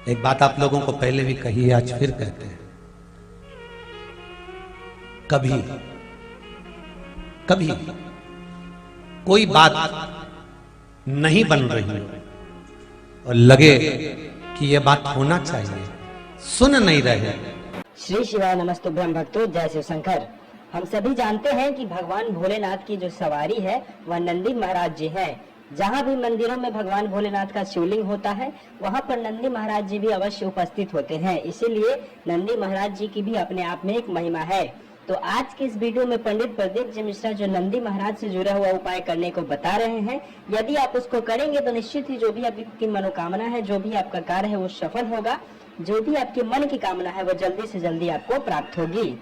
एक बात आप लोगों को पहले भी कही है, आज फिर कहते हैं, कभी कभी कोई बात नहीं बन रही और लगे कि यह बात होना चाहिए, सुन नहीं रहे। श्री शिवाय नमस्तुभ्यं भक्तों, जय शिव शंकर। हम सभी जानते हैं कि भगवान भोलेनाथ की जो सवारी है वह नंदी महाराज जी हैं। जहाँ भी मंदिरों में भगवान भोलेनाथ का शिवलिंग होता है वहाँ पर नंदी महाराज जी भी अवश्य उपस्थित होते हैं। इसीलिए नंदी महाराज जी की भी अपने आप में एक महिमा है। तो आज के इस वीडियो में पंडित प्रदीप जी मिश्रा जो नंदी महाराज से जुड़ा हुआ उपाय करने को बता रहे हैं, यदि आप उसको करेंगे तो निश्चित ही जो भी आपकी मनोकामना है, जो भी आपका कार्य है वो सफल होगा। जो भी आपके मन की कामना है वो जल्दी से जल्दी आपको प्राप्त होगी।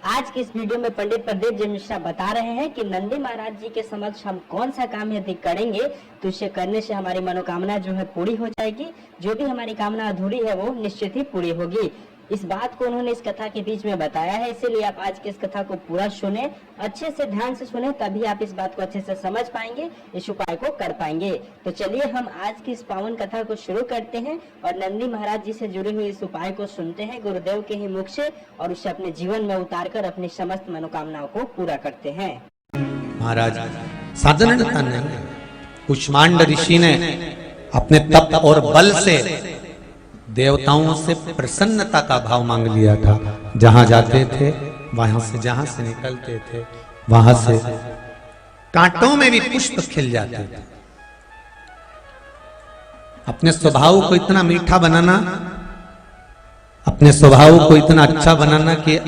आज के इस वीडियो में पंडित प्रदीप जी मिश्रा बता रहे हैं कि नंदी महाराज जी के समक्ष हम कौन सा काम यदि करेंगे तो इसे करने से हमारी मनोकामना जो है पूरी हो जाएगी। जो भी हमारी कामना अधूरी है वो निश्चित ही पूरी होगी। इस बात को उन्होंने इस कथा के बीच में बताया है, इसीलिए आप आज की इस कथा को पूरा सुने, अच्छे से ध्यान से सुने, तभी आप इस बात को अच्छे से समझ पाएंगे, इस उपाय को कर पाएंगे। तो चलिए हम आज की इस पावन कथा को शुरू करते हैं और नंदी महाराज जी से जुड़े हुए इस उपाय को सुनते हैं गुरुदेव के ही मुख से और उसे अपने जीवन में उतारकर अपनी समस्त मनोकामनाओं को पूरा करते हैं। महाराज साधारणता नहीं, कुष्मांड ऋषि ने अपने तप और बल से देवताओं से प्रसन्नता का भाव मांग लिया था। जहां जाते थे वहां से, जहां से निकलते थे वहां से कांटों में भी पुष्प खिल जाते थे। अपने स्वभाव को इतना मीठा बनाना, अपने स्वभाव को इतना अच्छा बनाना कि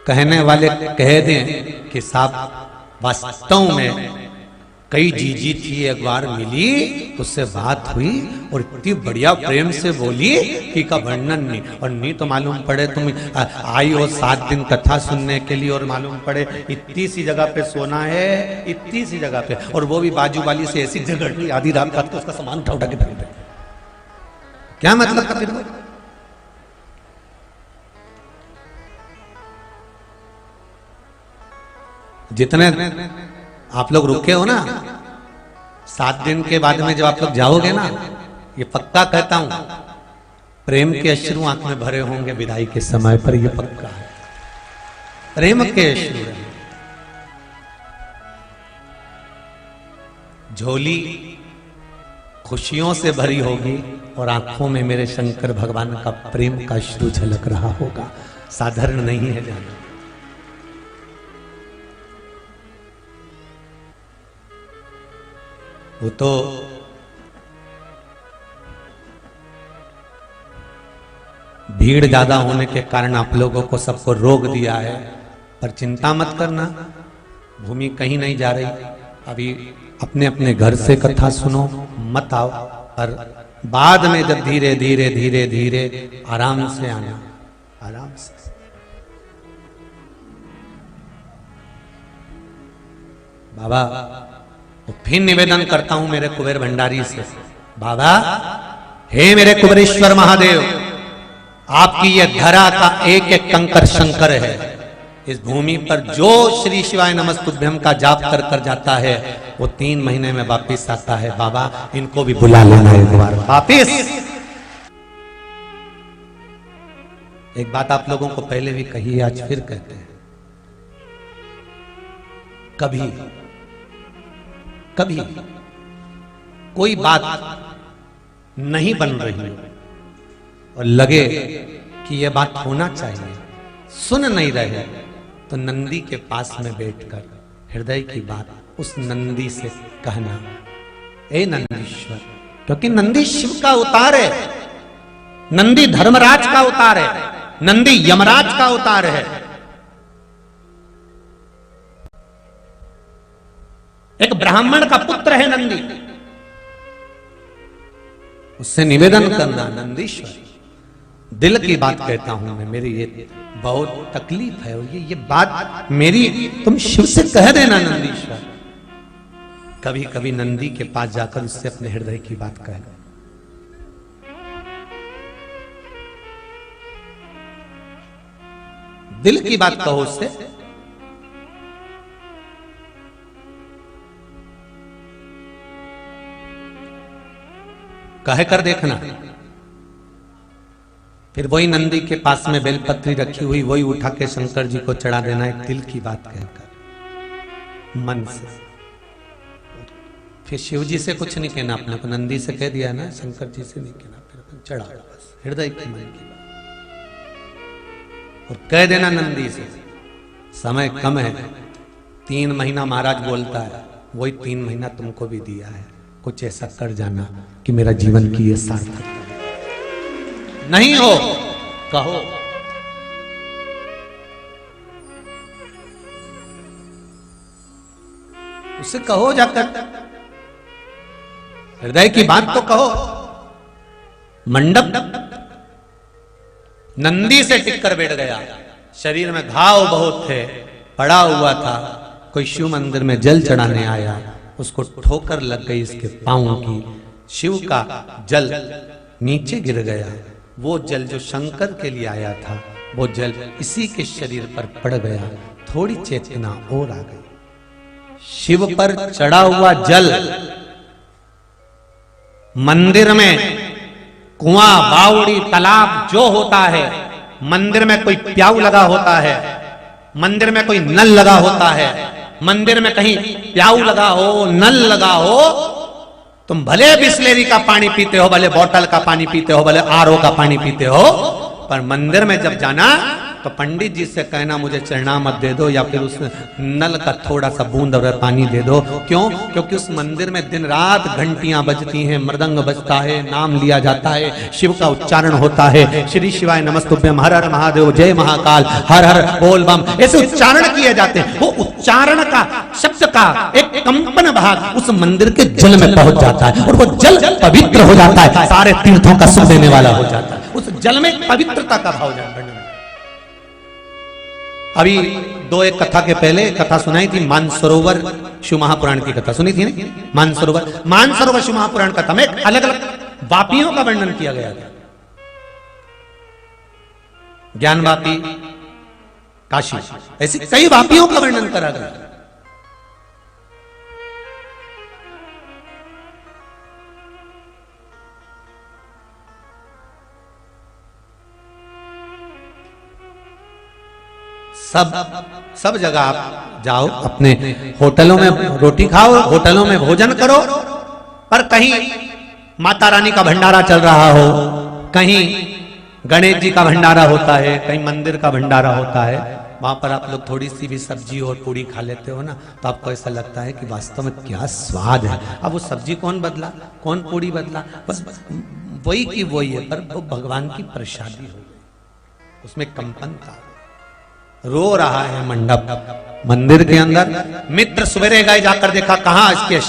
कहने वाले कह दें कि साहब वास्तव में कई जीजी थी, एक बार मिली, उससे बात हुई और इतनी बढ़िया प्रेम से बोली कि का वर्णन नहीं। और नहीं तो मालूम पड़े तुम आई हो 7 दिन कथा सुनने के लिए और मालूम पड़े इतनी सी जगह पे सोना है, इतनी सी जगह पे, और वो भी बाजू वाली से ऐसी जगह आधी रात का तो उसका सामान उठा उठा के फेंक दे। क्या मतलब का फिर वो? जितने आप लोग रुके हो ना, 7 दिन के बाद में जब आप लोग जाओगे ना, ये पक्का कहता हूं, प्रेम के अश्रु आंख में भरे होंगे विदाई के समय पर, ये पक्का है। प्रेम के अश्रु, झोली खुशियों से भरी होगी और आंखों में मेरे शंकर भगवान का प्रेम का अश्रु झलक रहा होगा। साधारण नहीं है जाना। वो तो भीड़ ज्यादा होने के कारण आप लोगों को सबको रोक दिया है, पर चिंता मत करना, भूमि कहीं नहीं जा रही। अभी अपने अपने घर से कथा सुनो, मत आओ, पर बाद में जब धीरे धीरे धीरे धीरे आराम से आना, आराम से। बाबा तो फिर निवेदन करता हूं मेरे कुबेर भंडारी से, बाबा हे मेरे कुबेरेश्वर महादेव, आपकी ये धरा का एक एक कंकर शंकर है। इस भूमि पर जो श्री शिवाय नमस्तुभ्यम का जाप कर कर जाता है वो 3 महीने में वापिस आता है। बाबा इनको भी बुला लेना एक बार वापिस। एक बात आप लोगों को पहले भी कही है, आज फिर कहते हैं, कभी कभी कोई बात नहीं बन रही और लगे कि यह बात होना चाहिए, सुन नहीं रहे, तो नंदी के पास में बैठकर हृदय की बात उस नंदी से कहना, ए नंदीश्वर, क्योंकि नंदी शिव का अवतार है, नंदी धर्मराज का अवतार है, नंदी यमराज का अवतार है। एक ब्राह्मण का पुत्र है नंदी, उससे निवेदन करना, नंदीश्वर दिल की बात कहता हूं मैं, मेरी ये बहुत तकलीफ है और ये बात मेरी तुम शिव से कह देना नंदीश्वर। कभी कभी नंदी के पास जाकर उससे अपने हृदय की बात कहना। दिल की बात कहो उससे। कह कर देखना। फिर वही नंदी के पास में बेलपत्री रखी हुई वही उठा के शंकर जी को चढ़ा देना, एक दिल की बात कहकर मन से। फिर शिव जी से कुछ नहीं कहना, अपने को नंदी से कह दिया ना, शंकर जी से नहीं कहना, फिर अपन चढ़ा बस हृदय की मन की बात। और कह देना नंदी से समय कम है, 3 महीना महाराज बोलता है, वही 3 महीना तुमको भी दिया है, कुछ ऐसा कर जाना कि मेरा जीवन की ये सार्थकता नहीं हो। कहो उससे, कहो जाकर हृदय की बात तो कहो। मंडप नंदी से टिककर बैठ गया, शरीर में घाव बहुत थे, पड़ा हुआ था। कोई शिव मंदिर में जल चढ़ाने आया, उसको ठोकर लग गई इसके पांवों की, शिव का जल नीचे गिर गया। वो जल जो शंकर के लिए आया था, वो जल इसी के शरीर पर पड़ गया, थोड़ी चेतना और आ गई। शिव पर चढ़ा हुआ जल मंदिर में कुआं, बावड़ी, तालाब जो होता है, मंदिर में कोई प्याऊ लगा होता है, मंदिर में कोई नल लगा होता है, मंदिर में कहीं प्याऊ लगा हो, नल लगा हो, तुम भले बिस्लेरी का पानी पीते हो, भले बोतल का पानी पीते हो, भले आरओ का पानी पीते हो, पर मंदिर में जब जाना तो पंडित जी से कहना मुझे चरणामत दे दो, या फिर उस नल का थोड़ा सा बूंद और पानी दे दो। क्यों? क्योंकि उस मंदिर में दिन रात घंटियां बजती हैं, मृदंग बजता है, नाम लिया जाता है, शिव का उच्चारण होता है, श्री शिवाय नमस्तुभ्यम, हर हर महादेव, जय महाकाल, हर हर बोल बम, ऐसे उच्चारण किए जाते हैं। वो उच्चारण का, शब्द का एक कंपन भाग उस मंदिर के जल में पहुंच जाता है, और वो जल पवित्र हो जाता है, सारे तीर्थों का सुख देने वाला हो जाता है। उस जल में पवित्रता का भाव जाता है। अभी 2-1 कथा के पहले कथा सुनाई थी, मानसरोवर शिव महापुराण की कथा सुनी थी ना, मानसरोवर शिव महापुराण कथा में अलग अलग वापियों का वर्णन किया गया था। ज्ञान वापी, काशी, ऐसी कई वापियों का वर्णन करा गया। सब जगह आप जाओ, अपने होटलों में रोटी खाओ, होटलों में भोजन करो, पर कहीं माता रानी का भंडारा चल रहा हो, कहीं गणेश जी का भंडारा होता है, कहीं मंदिर का भंडारा होता है, वहां पर आप लोग थोड़ी सी भी सब्जी और पूड़ी खा लेते हो ना, तो आपको ऐसा लगता है कि वास्तव में क्या स्वाद है। अब वो सब्जी कौन बदला, कौन पूड़ी बदला, बस वही की वही है, पर वो भगवान की प्रसादी हो गई, उसमें कंपन था। रो रहा है मंडप मंदिर के अंदर। मित्र सवेरे गए, जाकर देखा, कहाँ इसके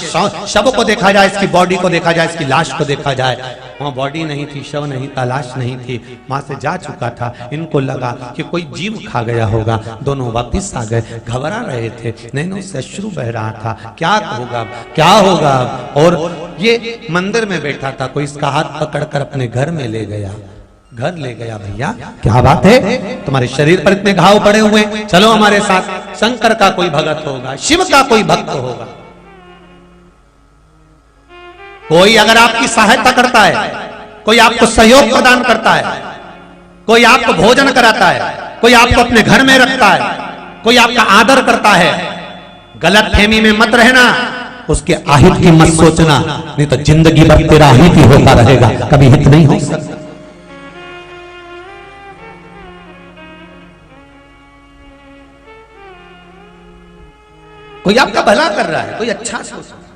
शव को देखा जाए, इसकी बॉडी को देखा जाए, इसकी लाश को देखा जाए। वहां बॉडी नहीं थी, शव नहीं था, लाश नहीं थी, वहां से जा चुका था। इनको लगा कि कोई जीव खा गया होगा, दोनों वापिस आ गए, घबरा रहे थे, नैनों से अश्रु बह रहा था, क्या होगा क्या होगा। और ये मंदिर में बैठा था, कोई इसका हाथ पकड़कर अपने घर में ले गया, घर ले गया। भैया क्या बात है, तुम्हारे शरीर पर इतने घाव पड़े हुए, चलो हमारे साथ, शंकर का कोई भगत होगा, शिव का कोई भक्त होगा। कोई अगर आपकी सहायता करता है, कोई आपको सहयोग प्रदान करता है, कोई आपको भोजन कराता है, कोई आपको अपने घर में रखता है, कोई आपका आदर करता है, गलत फहमी में मत रहना, उसके अहित की मत सोचना, नहीं तो जिंदगी भर तेरा हित ही होता रहेगा, कभी हित नहीं हो सकता। कोई आपका भला कर रहा है, कोई अच्छा सोच रहा है।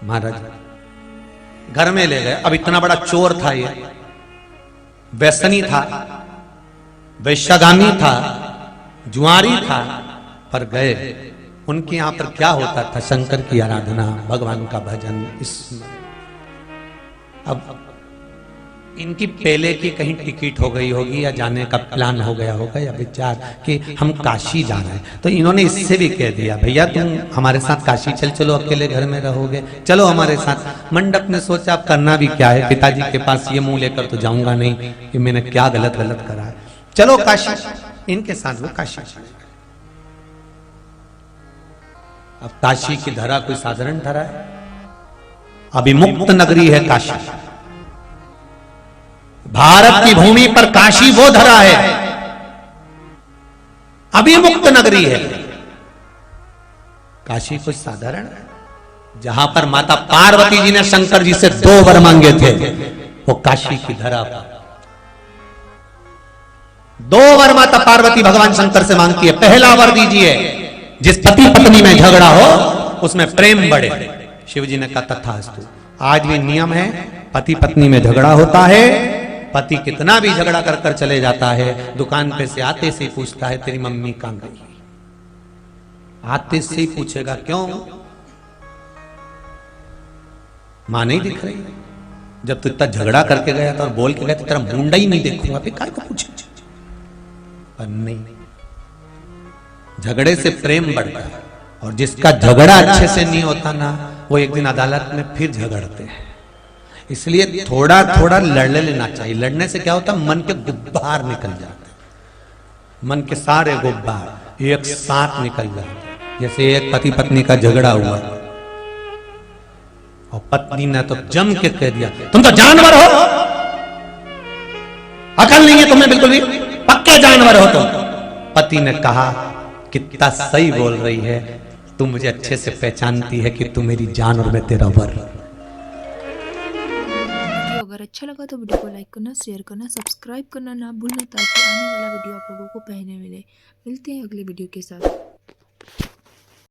महाराज घर में ले गए। अब इतना बड़ा चोर था ये, व्यसनी था, वैश्यगामी था, जुआरी था, पर गए। उनके यहां पर क्या होता था, शंकर की आराधना, भगवान का भजन। अब इनकी पहले की कहीं टिकट हो गई होगी, या जाने का प्लान हो गया होगा, या विचार कि हम काशी जा रहे हैं, तो इन्होंने इससे भी कह दिया, भैया तुम हमारे साथ काशी चलो, अकेले घर में रहोगे, चलो हमारे साथ। मंडप ने सोचा अब करना भी क्या है, पिताजी के पास ये मुंह लेकर तो जाऊंगा नहीं कि मैंने क्या गलत करा है, चलो काशी। इनके साथ वो काशी चले गए। अब काशी की धरा कोई साधारण धरा है? अभिमुक्त नगरी है काशी। भारत की भूमि पर काशी वो धरा है, अभिमुक्त नगरी है। काशी कोई साधारण है? जहां पर माता पार्वती जी ने शंकर जी से 2 वर मांगे थे, वो काशी की धरा पर 2 वर माता पार्वती भगवान शंकर से मांगती है। पहला वर दीजिए, जिस पति पत्नी में झगड़ा हो उसमें प्रेम बढ़े। शिव जी ने कहा तथास्तु। आज भी नियम है, पति पत्नी में झगड़ा होता है, पति कितना भी झगड़ा कर कर चले जाता है, दुकान पे से आते से पूछता है तेरी मम्मी कहां गई? आते से ही पूछेगा क्यों? मां नहीं दिख रही? जब तू इतना झगड़ा करके गया था और बोल के गया तो तेरा मुंडा ही नहीं देखूंगा, फिर काय को पूछे? पर नहीं, झगड़े से प्रेम बढ़ता है। और जिसका झगड़ा अच्छे से नहीं होता ना, वो एक दिन अदालत में फिर झगड़ते हैं। इसलिए थोड़ा थोड़ा लड़ लेना चाहिए। लड़ने से क्या होता है? मन के गुब्बार निकल जाते हैं, मन के सारे गुब्बार एक साथ निकल जाते हैं। जैसे एक पति पत्नी का झगड़ा हुआ और पत्नी ने तो जम के कह दिया तुम तो जानवर हो, अकल नहीं है तुम्हें बिल्कुल भी, पक्के जानवर हो तुम। पति ने कहा कितना सही बोल रही है, तू मुझे अच्छे से पहचानती है कि तू मेरी जान और मैं तेरा वर। अगर अच्छा लगा तो वीडियो को लाइक करना, शेयर करना, सब्सक्राइब करना ना भूलना, ताकि आने वाला वीडियो आप लोगों को पहले मिले। मिलते हैं अगले वीडियो के साथ।